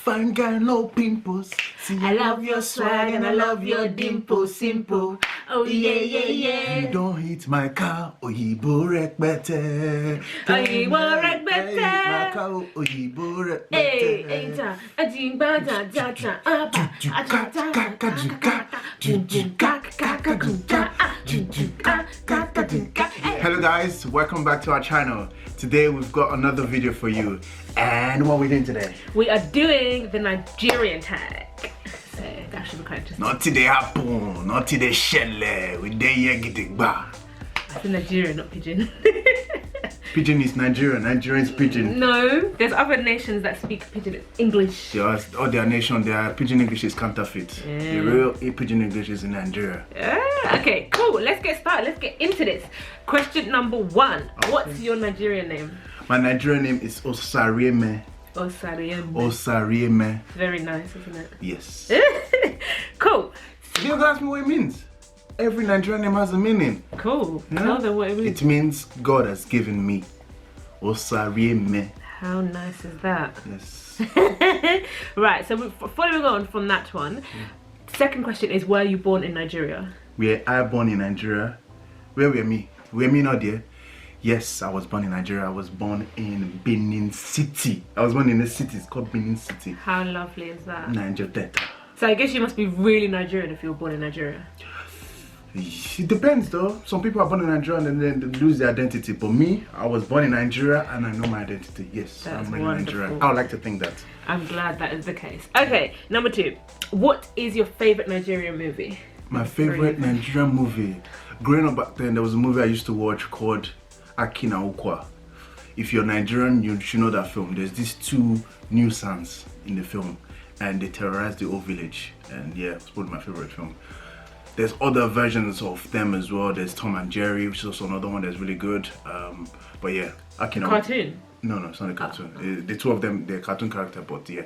Fine girl, no pimples. See, I love your swag and I love your dimple simple. Oh yeah, yeah, yeah. You don't hit my car, oyibo rek better. Oyibo rek better. My car, oyibo rek Hey, better. enter a ding ba da da da apa. Hello guys, welcome back to our channel. Today we've got another video for you. And what are we doing today? We are doing the Nigerian tag. So that should be quite interesting. Not today happen, not today shelle. We day here getting back. I said Nigerian, not pigeon. Pigeon is Nigerian, Nigerian's pigeon. No, there's other nations that speak pigeon English. Yes, all their nation, their pigeon English is counterfeit. Yeah. The real pigeon English is in Nigeria. Okay, cool. Let's get started. Let's get into this. Question number one. Okay. What's your Nigerian name? My Nigerian name is Osarieme. Osarieme. Osarieme. Very nice, isn't it? Yes. Cool. You don't ask me what it means. Every Nigerian name has a meaning. Cool. Yeah? Tell them what it means. It means God has given me. Osarieme. How nice is that? Yes. Right, so following on from that one, second question is, were you born in Nigeria? Were I born in Nigeria? Where were me? Were me not there? Yes, I was born in Nigeria. I was born in Benin City. I was born in a city, it's called Benin City. How lovely is that? Niger Delta. So I guess you must be really Nigerian if you were born in Nigeria. It depends though. Some people are born in Nigeria and then they lose their identity. But me, I was born in Nigeria and I know my identity. Yes, That's I'm really wonderful. Nigerian. I would like to think that. I'm glad that is the case. Okay, number two. What is your favorite Nigerian movie? My favorite Nigerian movie. Growing up back then, there was a movie I used to watch called Akina Ukwa. If you're Nigerian, you should know that film. There's these two new sons in the film and they terrorize the whole village. And yeah, it's probably my favorite film. There's other versions of them as well. There's Tom and Jerry, which is also another one that's really good. But yeah, Akina. Cartoon? No, it's not a cartoon. The two of them, they're cartoon character, but yeah,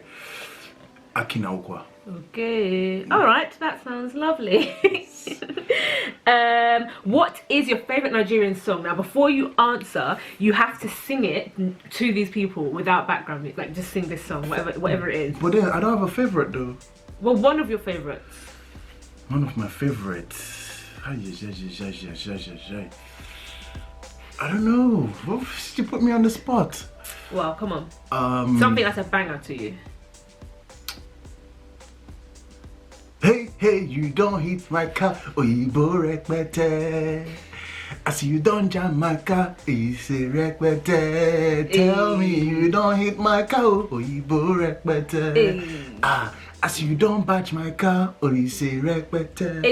Akina Ukwa. Okay. All right, that sounds lovely. What is your favorite Nigerian song? Now, before you answer, you have to sing it to these people without background music. Like, just sing this song, whatever it is. But then I don't have a favorite though. Well, one of your favorites. One of my favorites. I don't know. What you put me on the spot? Well, come on. Something that's a banger to you. Hey, you don't hit my car, oyibo rek better. I see you don't jam my car, it's a wreck better. Tell me you don't hit my car, oyibo rek better. I see you don't batch my car, it's a wreck better.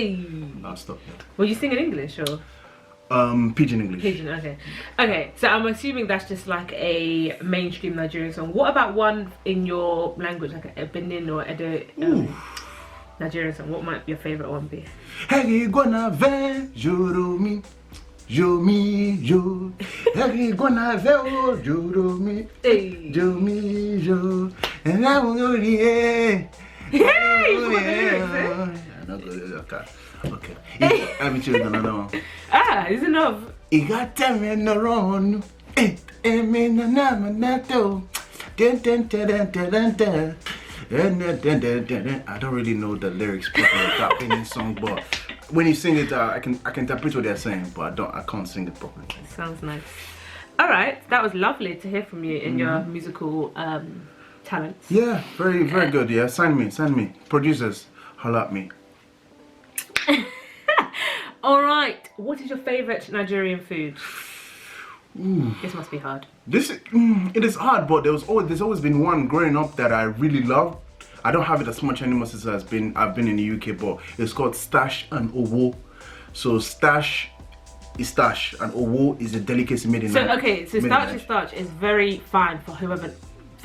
I'll stop that. Were you singing English or? Pidgin English. Pidgin, okay. Okay, so I'm assuming that's just like a mainstream Nigerian song. What about one in your language, like a Benin or Edo Nigerian song? What might your favorite one be? Hey, you gonna ve joro mi, jo mi jo. Hey, you gonna ve o joro mi, jo mi jo. And I will go here. Hey, I'm not good. Okay. Let me choose another one. It's enough. You got them in the wrong. I don't really know the lyrics properly of that Benin song, but when you sing it, I can interpret what they're saying, but I can't sing it properly. Sounds nice. All right, that was lovely to hear from you in your musical talents. Yeah, very good. Yeah, sign me. Producers, holla at me. All right, what is your favorite Nigerian food? This must be hard. It is hard, but there's always been one growing up that I really love. I don't have it as much anymore since I've been in the UK, but it's called stash and owo. So stash is stash and owo is a delicacy made in Nigeria. Okay, so starch is very fine for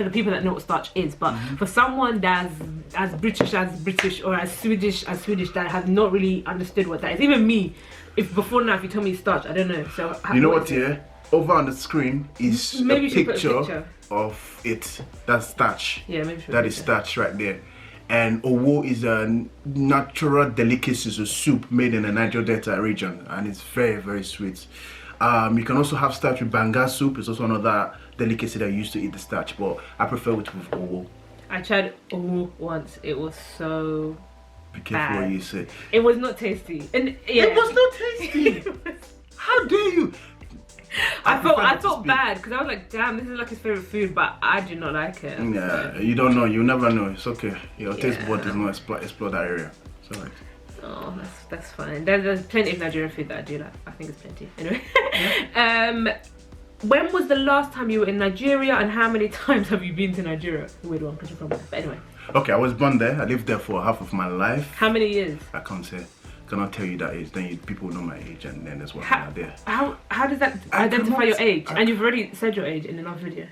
the people that know what starch is, but for someone that's as British or as Swedish that has not really understood what that is, even me, if before now if you tell me starch, I don't know. So you know what? Yeah, over on the screen is maybe a picture of it. That's starch. Yeah, maybe that is starch right there. And owo is a natural delicacy, so soup made in the Niger Delta region, and it's very sweet. You can also have starch with banga soup. It's also another delicacy that you used to eat the starch, but I prefer it with owo. I tried all once. It was so Be careful bad. what you say. It was not tasty. And yeah. It was not tasty. How dare you? I prefer not to felt speak. bad because I was like, damn, this is like his favorite food, but I do not like it. Yeah, you don't know. You never know. It's okay. Your taste Yeah. bud does not explore that area. It's alright. Oh, that's fine. There's plenty of Nigerian food that I do like. I think it's plenty. Anyway, when was the last time you were in Nigeria, and how many times have you been to Nigeria? Weird one, because you're from there. But anyway, Okay, I was born there. I lived there for half of my life. how many years? I can't say. Cannot tell you that age. Then people know my age, and then there's one out there. How does that I identify cannot- your age? And you've already said your age in another video.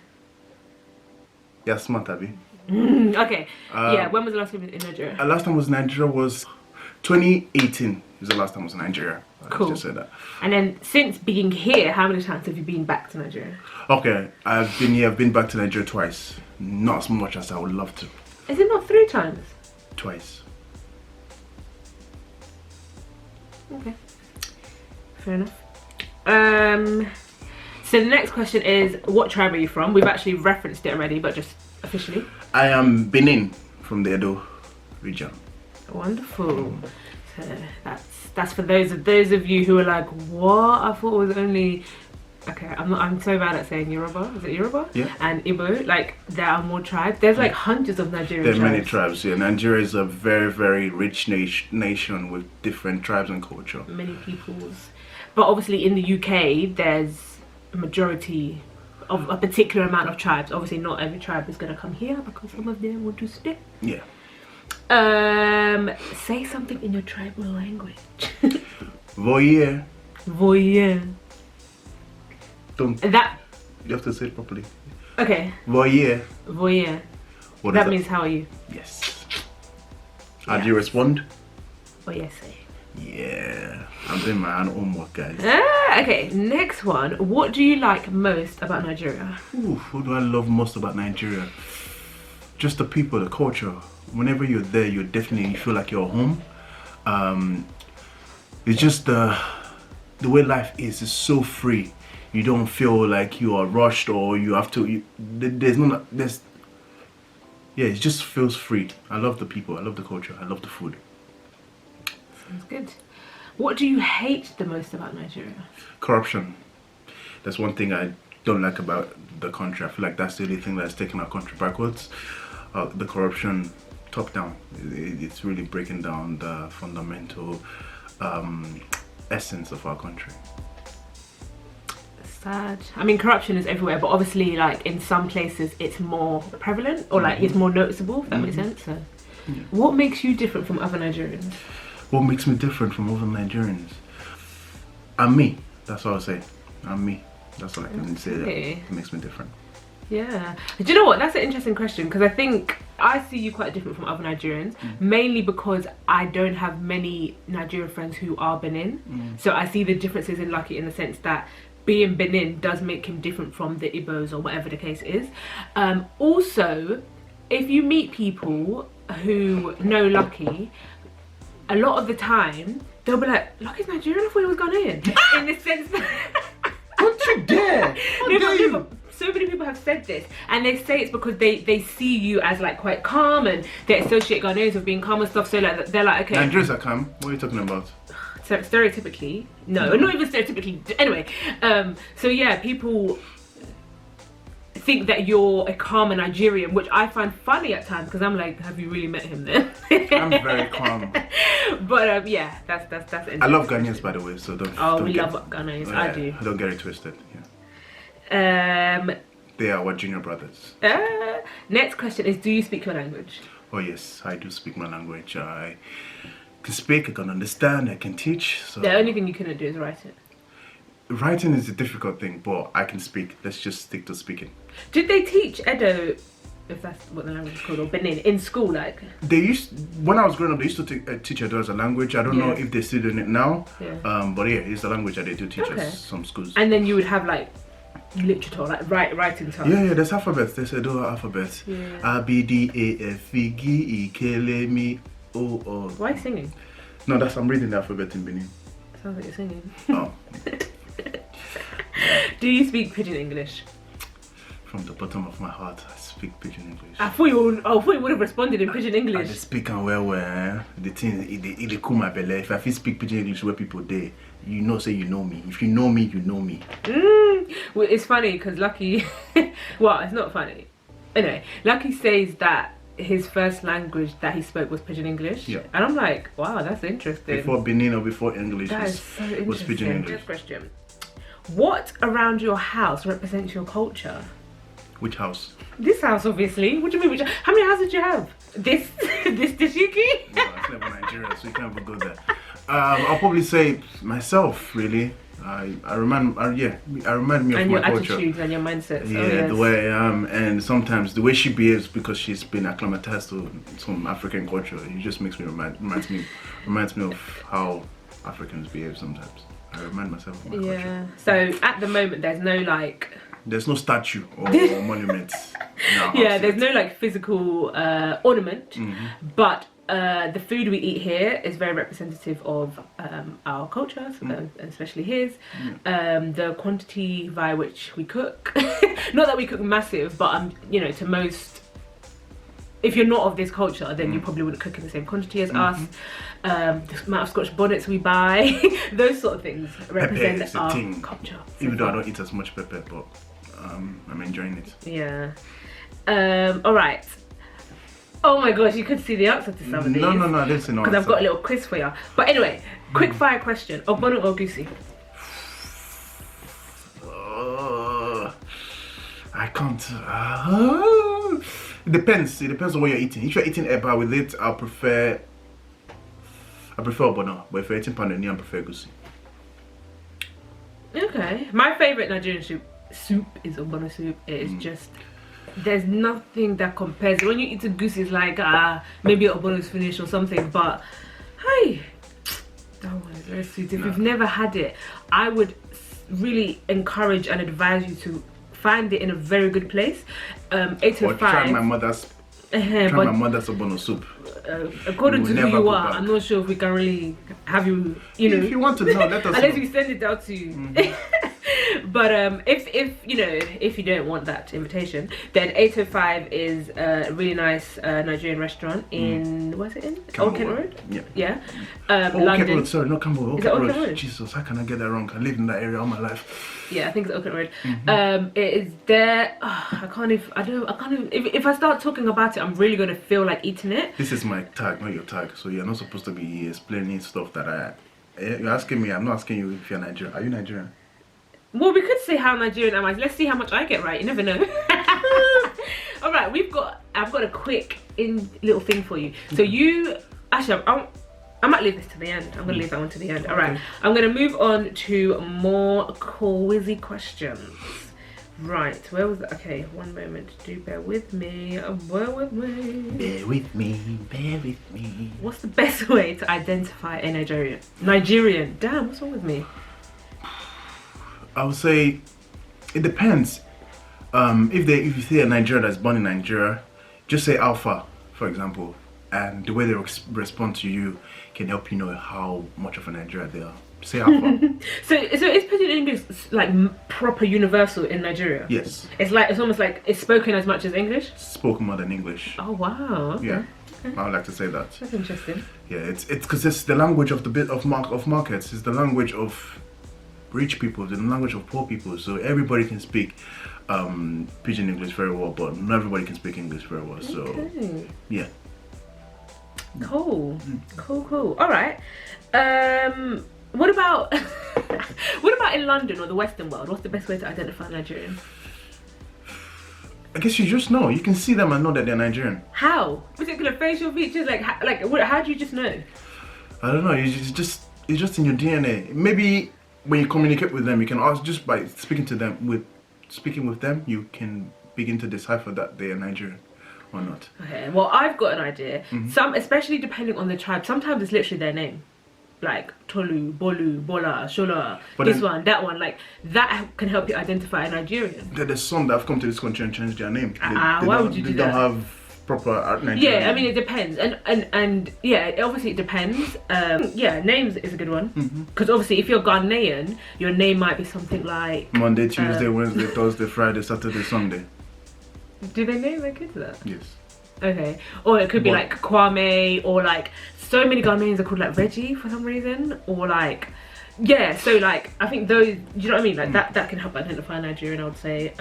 Yeah, smart, Abby. Okay. Yeah. When was the last time you were in Nigeria? Last time was Nigeria was 2018. Was the last time I was in Nigeria. Cool. Just say that. And then since being here, how many times have you been back to Nigeria? Okay, I've been here. I've been back to Nigeria twice. Not as much as I would love to. Is it not 3 times? Twice. Okay. Fair enough. So the next question is, what tribe are you from? We've actually referenced it already, but just officially. I am Benin from the Edo region. Wonderful. So that's for those of you who are like, what? I thought it was only. Okay, I'm so bad at saying Yoruba. Is it Yoruba? Yeah. And Igbo. Like, there are more tribes. There's like hundreds of Nigerian There are tribes. many tribes here. Nigeria is a very, very rich nation with different tribes and culture. Many peoples. But obviously in the UK, there's a majority of a particular amount of tribes. Obviously not every tribe is going to come here because some of them want to stay. Yeah. Say something in your tribal language. Voyer. Voyer. Don't. That, You have to say it properly. okay. Voyer. Voyer. What That is means how are you? Yes. How do you respond? Voyer say. Yeah. I'm doing my own homework, guys. Okay, next one. What do you like most about Nigeria? Ooh, what do I love most about Nigeria? Just the people, the culture. Whenever you're there, you definitely feel like you're home. It's just the way life is. It's so free. You don't feel like you are rushed or you have to. Yeah, it just feels free. I love the people. I love the culture. I love the food. Sounds good. What do you hate the most about Nigeria? Corruption. That's one thing I don't like about the country. I feel like that's the only thing that's taking our country backwards. The corruption, top down. It's really breaking down the fundamental essence of our country. Sad. I mean, corruption is everywhere, but obviously, like in some places, it's more prevalent or like it's more noticeable. If that makes sense. So, what makes you different from other Nigerians? What makes me different from other Nigerians? I'm me. That's what I'll say. I'm me. That's what I can say. That makes me different. Yeah. Do you know what? That's an interesting question because I think I see you quite different from other Nigerians, mainly because I don't have many Nigerian friends who are Benin. So I see the differences in Lucky in the sense that being Benin does make him different from the Igbos or whatever the case is. Also, if you meet people who know Lucky, a lot of the time they'll be like, Lucky's Nigerian, I thought he was Ghanaian. In the sense that Don't you dare! How dare you! So many people have said this, and they say it's because they see you as like quite calm, and they associate Ghanaians with being calm and stuff. So like they're like, okay. Nigerians are calm. What are you talking about? So stereotypically, no, not even stereotypically. Anyway, so yeah, people think that you're a calmer Nigerian, which I find funny at times because I'm like, have you really met him then? I'm very calm. But yeah, that's I love Ghanaians, by the way, so don't. Oh, don't we get, love Ghanaians. yeah, I do. Don't get it twisted. Yeah. They are our junior brothers. Next question is, do you speak your language? Oh yes, I do speak my language. I can speak, I can understand, I can teach. So The only thing you couldn't do is write it. writing is a difficult thing, but I can speak. Let's just stick to speaking. Did they teach Edo, if that's what the language is called, or Benin, in school? Like, They used, when I was growing up, they used to teach Edo as a language. I don't know if they're still doing it now. Yeah. But yeah, it's a language that they do teach Okay. us some schools. and then you would have like literature, like writing time. Yeah, there's alphabets. There's Edo alphabets. Yeah. A, B, D, A, F, V, G, E, K, L, M, E, O, O. Why are you singing? No, I'm reading the alphabet in Benin. Sounds like you're singing. Oh. Do you speak Pidgin English? From the bottom of my heart, I speak pidgin English. I thought you would have responded in pidgin I English. dey speak and well. The thing, it dey cool my belly. If I feel speak pidgin English where people dey, you know, say you know me. If you know me, you know me. Well, it's funny because Lucky, well, it's not funny. Anyway, Lucky says that his first language that he spoke was pidgin English. Yeah. And I'm like, wow, that's interesting. Before Benin or before English That is so interesting. was pidgin English. Next question. What around your house represents your culture? Which house? This house, obviously. What do you mean? How many houses did you have? This Dashiki? No, it's never Nigeria, so you can't even go there. I'll probably say myself, really. I remind me of And my your culture. attitudes and your mindsets. Yeah, Oh, yes. the way I am, and sometimes the way she behaves because she's been acclimatized to some African culture. It just makes me reminds me of how Africans behave sometimes. I remind myself of my culture. Yeah. So at the moment, there's no like. There's no statue or monument. Yeah, there's no like physical ornament, Mm-hmm. but the food we eat here is very representative of our culture, so, especially his. The quantity by which we cook, not that we cook massive, but you know, to most, if you're not of this culture, then you probably wouldn't cook in the same quantity as us. The amount of Scotch bonnets we buy, those sort of things represent is a our thing. culture. Even though I don't eat as much pepper, but I'm enjoying it. Yeah. All right. Oh my gosh, you could see the answer to some of these. No, I didn't say no. Because I've got a little quiz for you. But anyway, quick fire question: Ogbono or goosey? I can't. It depends. It depends on what you're eating. If you're eating eba with it, I prefer ogbono. But if you're eating pounded yam, I prefer goosey. Okay. My favorite Nigerian soup is ogbono soup. It is just. There's nothing that compares. When you eat a goosey, it's like maybe ogbono is finished or something. But hey, that one is very sweet. If you've never had it, I would really encourage and advise you to find it in a very good place. 8 to Or 5. try my mother's ogbono soup. According You to will who never you go are, back. I'm not sure if we can really have you. You know, If you want to know, let us unless know. we send it out to you. But if you don't want that invitation, then 805 is a really nice Nigerian restaurant in what's it in? Old Kent Road. Yeah. London. Kent Road, sorry, not Campbell. Old Is it Kent Old Road. Kent Road? Jesus, how can I get that wrong? I lived in that area all my life. Yeah, I think it's Old Kent Road. It is there. I can't even. If I start talking about it, I'm really gonna feel like eating it. This is my tag, not your tag. So you're not supposed to be explaining stuff that you're asking me. I'm not asking you if you're Nigerian. Are you Nigerian? Well, we could say how Nigerian am I. Let's see how much I get right. You never know. All right, I've got a quick little thing for you. So you actually, I might leave this to the end. I'm gonna leave that one to the end. All right, I'm gonna move on to more quizzy questions. Right, where was that? Okay, one moment. Do bear with me. Bear with me. Bear with me. Bear with me. What's the best way to identify a Nigerian? Nigerian. Damn, what's wrong with me? I would say it depends. If you see a Nigerian that's born in Nigeria, just say Alpha, for example, and the way they respond to you can help you know how much of a Nigerian they are. Say Alpha. So is pidgin English like proper universal in Nigeria? Yes. It's almost like it's spoken as much as English. Spoken more than English. Oh wow. Okay. Yeah. Okay. I would like to say that. That's interesting. Yeah, it's because it's the language of of markets. It's the language of rich people, it's the language of poor people. So everybody can speak pidgin English very well, but not everybody can speak English very well. So Okay. yeah. Cool. Cool. All right. What about in London or the Western world? What's the best way to identify Nigerian? I guess you just know. You can see them and know that they're Nigerian. How? Particular facial features? How do you just know? I don't know. It's just in your DNA. Maybe when you communicate with them, you can ask just by speaking with them, you can begin to decipher that they are Nigerian or not. Okay. Well, I've got an idea. Some, especially depending on the tribe, sometimes it's literally their name. Like Tolu, Bolu, Bola, Shola, But this then- one, that one, like that can help you identify a Nigerian. There's some that have come to this country and changed their name. Why would you do They that? don't have proper Nigerian. Yeah, I mean it depends, and yeah, obviously it depends. Yeah, names is a good one because obviously if you're Ghanaian, your name might be something like Monday, Tuesday, Wednesday, Thursday, Friday, Saturday, Sunday. Do they name their kids that? Yes. Okay. Or it could be What? like Kwame, or like so many Ghanaians are called like Reggie for some reason, or like yeah. So like I think those, you know what I mean? Like that can help identify Nigerian, I would say.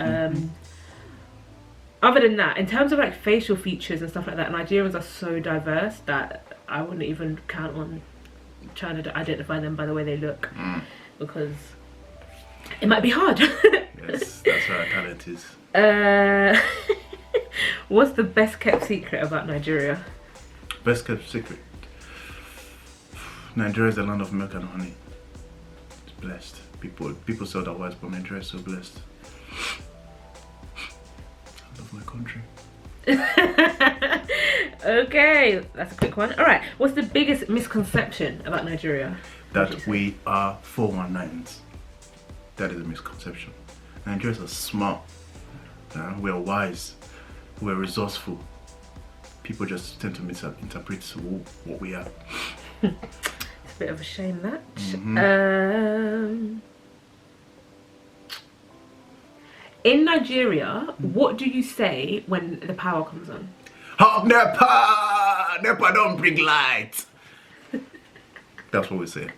Other than that, in terms of like facial features and stuff like that, Nigerians are so diverse that I wouldn't even count on trying to identify them by the way they look, because it might be hard. Yes, that's where our talent is. What's the best kept secret about Nigeria? Best kept secret. Nigeria is the land of milk and honey. It's blessed. People say otherwise, but Nigeria is so blessed. I love my country. Okay, that's a quick one. All right, what's the biggest misconception about Nigeria? That we are 419s. That is a misconception. Nigerians are smart. We're wise. We're resourceful. People just tend to misinterpret what we are. It's a bit of a shame that. In Nigeria, what do you say when the power comes on? Help NEPA! NEPA don't bring light! That's what we say.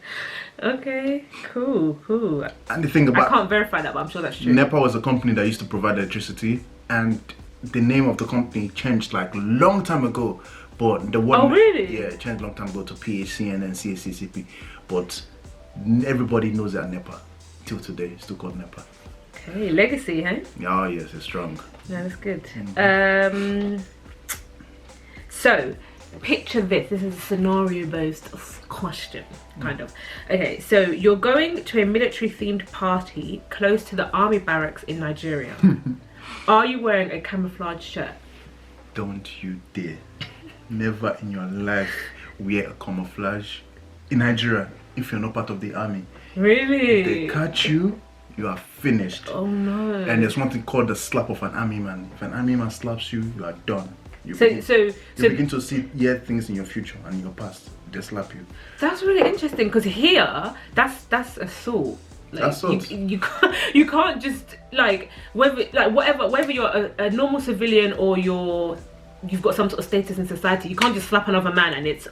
Okay, cool. And the thing about... I can't verify that, but I'm sure that's true. NEPA was a company that used to provide electricity, and the name of the company changed like long time ago. But the one... Oh, really? Yeah, it changed long time ago to PHC and then CACCP. But everybody knows that NEPA. Till today, it's still called NEPA. Okay, legacy, hey? Oh, yes, it's strong. No, that's good. So, picture this. This is a scenario-based question, kind of. Okay, so you're going to a military-themed party close to the army barracks in Nigeria. Are you wearing a camouflage shirt? Don't you dare. Never in your life wear a camouflage in Nigeria if you're not part of the army. Really? If they catch you, you are finished. Oh no. And there's one thing called the slap of an army man. If an army man slaps you, you are done. You So begin to see things in your future and in your past. They slap you. that's really interesting, because here that's assault. Like, Assault. You can't just like whether you're a normal civilian or you've got some sort of status in society, you can't just slap another man and it's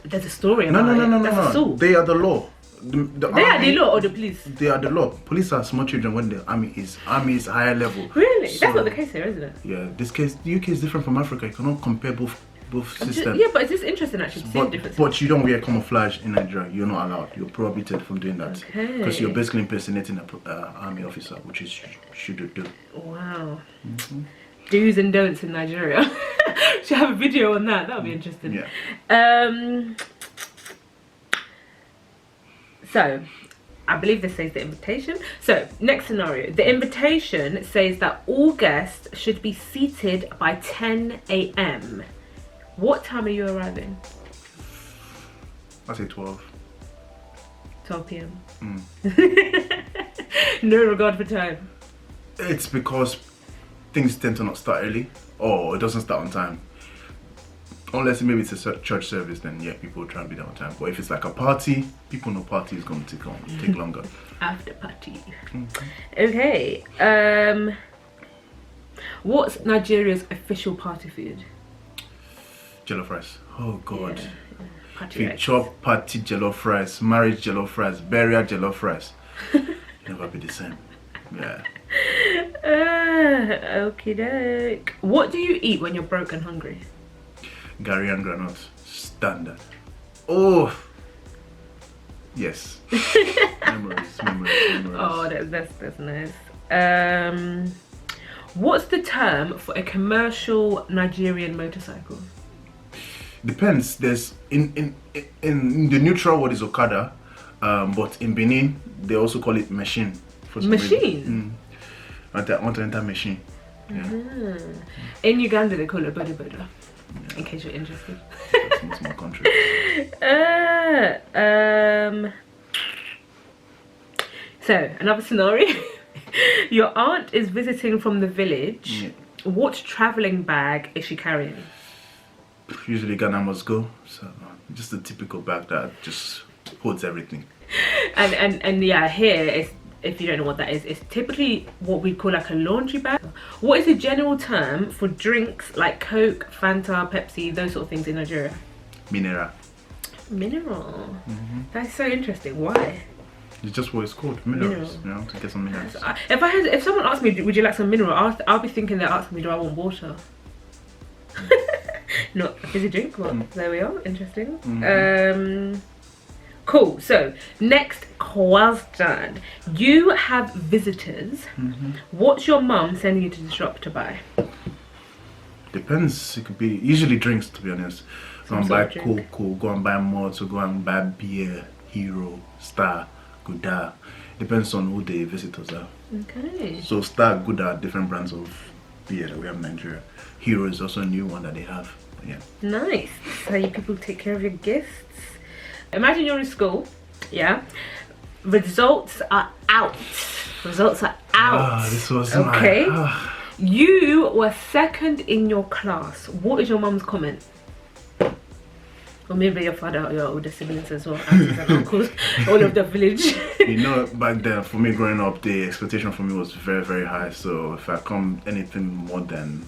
there's a story about it. No. That's assault. They are the law. They are the law or the police? They are the law. Police are small children when the army is higher level. Really? So, that's not the case here, isn't it? Yeah, the UK is different from Africa. You cannot compare both systems. Yeah, but it's just interesting actually to see the difference. But you don't wear camouflage in Nigeria. You're not allowed. You're prohibited from doing that. Okay. Because you're basically impersonating an army officer, which is should do. Wow. Do's and don'ts in Nigeria. Should have a video on that. That would be interesting. Yeah. So, I believe this says the invitation. So, next scenario. The invitation says that all guests should be seated by 10 a.m. What time are you arriving? I say 12. 12 p.m. No regard for time. It's because things tend to not start early, or it doesn't start on time. Unless maybe it's a church service, then yeah, people try and be there on time. But if it's like a party, people know party is going to take longer. After party. Okay. What's Nigeria's official party food? Jollof rice. Oh God. Yeah. If you chop party jollof rice, marriage jollof rice, burial jollof rice, never be the same. Yeah. Okie doke. What do you eat when you're broke and hungry? Gary and granules, standard. Oh, yes. memories. Oh, that's nice. What's the term for a commercial Nigerian motorcycle? Depends. There's in the neutral word is Okada, but in Benin they also call it machine. Machine. Want to enter machine. Yeah. In Uganda they call it boda boda. In case you're interested. That's my country. So another scenario. Your aunt is visiting from the village. Yeah. What traveling bag is she carrying? Usually Ghana must go. So just a typical bag that just holds everything. And yeah, here it's, if you don't know what that is, it's typically what we call like a laundry bag. What is the general term for drinks like Coke, Fanta, Pepsi, those sort of things in Nigeria? Mineral. Mineral. That's so interesting. Why? It's just what it's called, minerals. You know, to get some minerals. If someone asked me, would you like some mineral? I'll be thinking they're asking me, do I want water? Not a fizzy drink, but there we are. Interesting. Cool. So next question: you have visitors. What's your mum sending you to the shop to buy? Depends. It could be usually drinks, to be honest. Go and buy Coke, go and buy malt, or go and buy beer, Hero, Star, Gouda. Depends on who the visitors are. Okay. So Star, Gouda, different brands of beer that we have in Nigeria. Hero is also a new one that they have. Yeah. Nice. That's how you people take care of your guests. Imagine you're in school, yeah. Results are out. Results are out. This was okay. You were second in your class. What is your mum's comment? Or maybe your father or your older siblings as well, aunties and uncles, all of the village. You know, back then, for me growing up, the expectation for me was very, very high. So if I come anything more than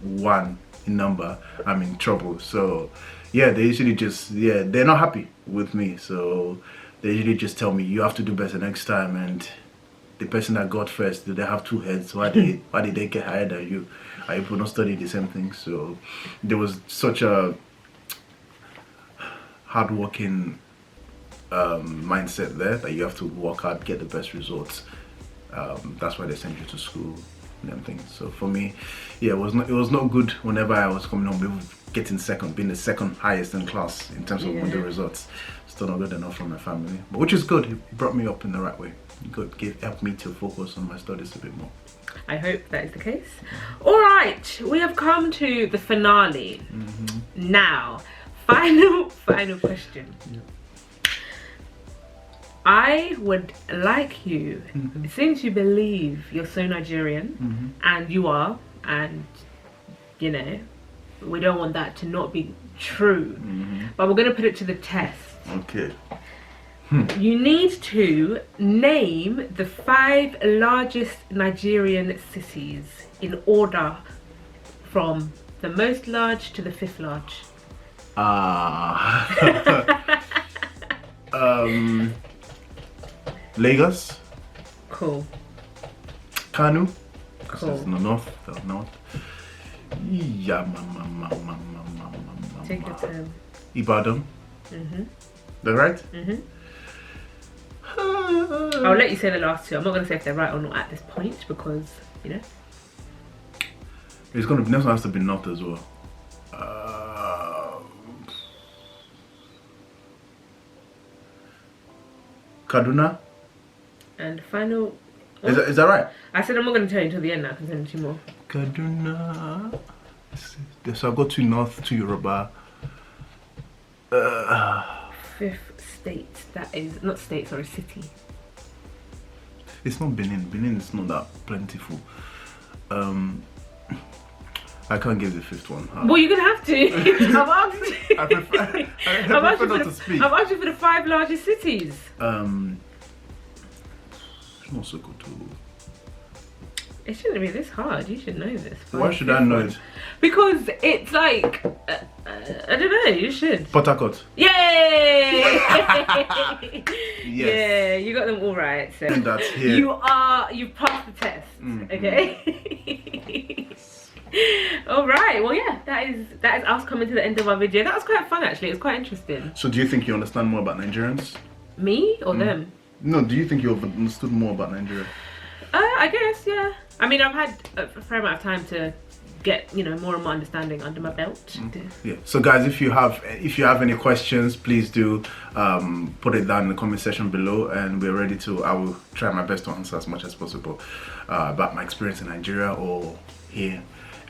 1 in number, I'm in trouble. So yeah, they usually just, they're not happy with me. So they usually just tell me, you have to do better next time. And the person that got first, do they have 2 heads? Why did they get higher than you? Are you not studying the same thing? So there was such a hard-working mindset there that you have to work hard, get the best results. That's why they send you to school and everything. So for me, yeah, it was not good whenever I was coming home getting second, being the second highest in class in terms of the results. Still not good enough for my family, but which is good. It brought me up in the right way. It helped me to focus on my studies a bit more. I hope that is the case. All right, we have come to the finale. Now, final question. I would like you, since you believe you're so Nigerian, and you are, and you know, we don't want that to not be true, but we're going to put it to the test. Okay. You need to name the 5 largest Nigerian cities in order from the most large to the 5th large. Lagos. Cool. Kanu. Cool. That's the north. Yeah, Take your time. Ibadan. That right? I'll let you say the last 2. I'm not going to say if they're right or not at this point because, you know. It's going to be, next one has to be north as well. Kaduna. And final. Is that right? I said I'm not going to tell you until the end now. I can send you 2 more. Kaduna. So I'll go to north, to Yoruba. 5th state. That is not state. Sorry, city. It's not Benin. Benin is not that plentiful. I can't give the 5th one. Well, you're gonna have to. I've asked you. I prefer not to speak. I've asked you for the 5 largest cities. It's not so good too. It shouldn't be this hard. You should know this. Why should I know it? Because it's like I don't know. You should. Port Harcourt. Yay! Yes. Yeah, you got them all right. So that's here. You've passed the test. Okay. All right. Well, yeah, that is us coming to the end of our video. That was quite fun actually. It was quite interesting. So, do you think you understand more about Nigerians? Me or them? No. Do you think you've understood more about Nigeria? I guess, yeah. I mean, I've had a fair amount of time to get, you know, more and more understanding under my belt. Yeah. So guys, if you have any questions, please do put it down in the comment section below, and we're ready to. I will try my best to answer as much as possible about my experience in Nigeria or here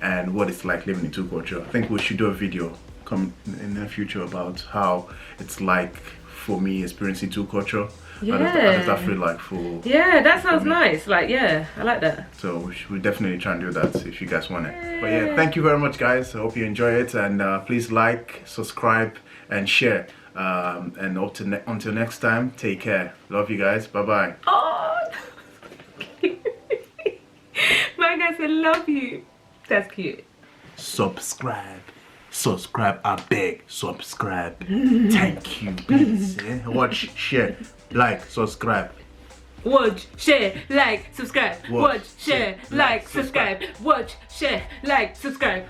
and what it's like living in two culture. I think we should do a video come in the future about how it's like for me experiencing two culture. Yeah. How does that feel like for? Yeah, that sounds nice. Like, yeah, I like that. So we should definitely try and do that if you guys want it. But yeah, thank you very much, guys. I hope you enjoy it, and please like, subscribe, and share. And until next time, take care. Love you guys. Bye bye. Oh. Bye, guys. guys, I love you. That's cute. Subscribe, I beg, subscribe. Thank you, please. Watch, share, like, subscribe. Watch, share, like, subscribe. Watch, share, like, subscribe. Watch, share, like, subscribe.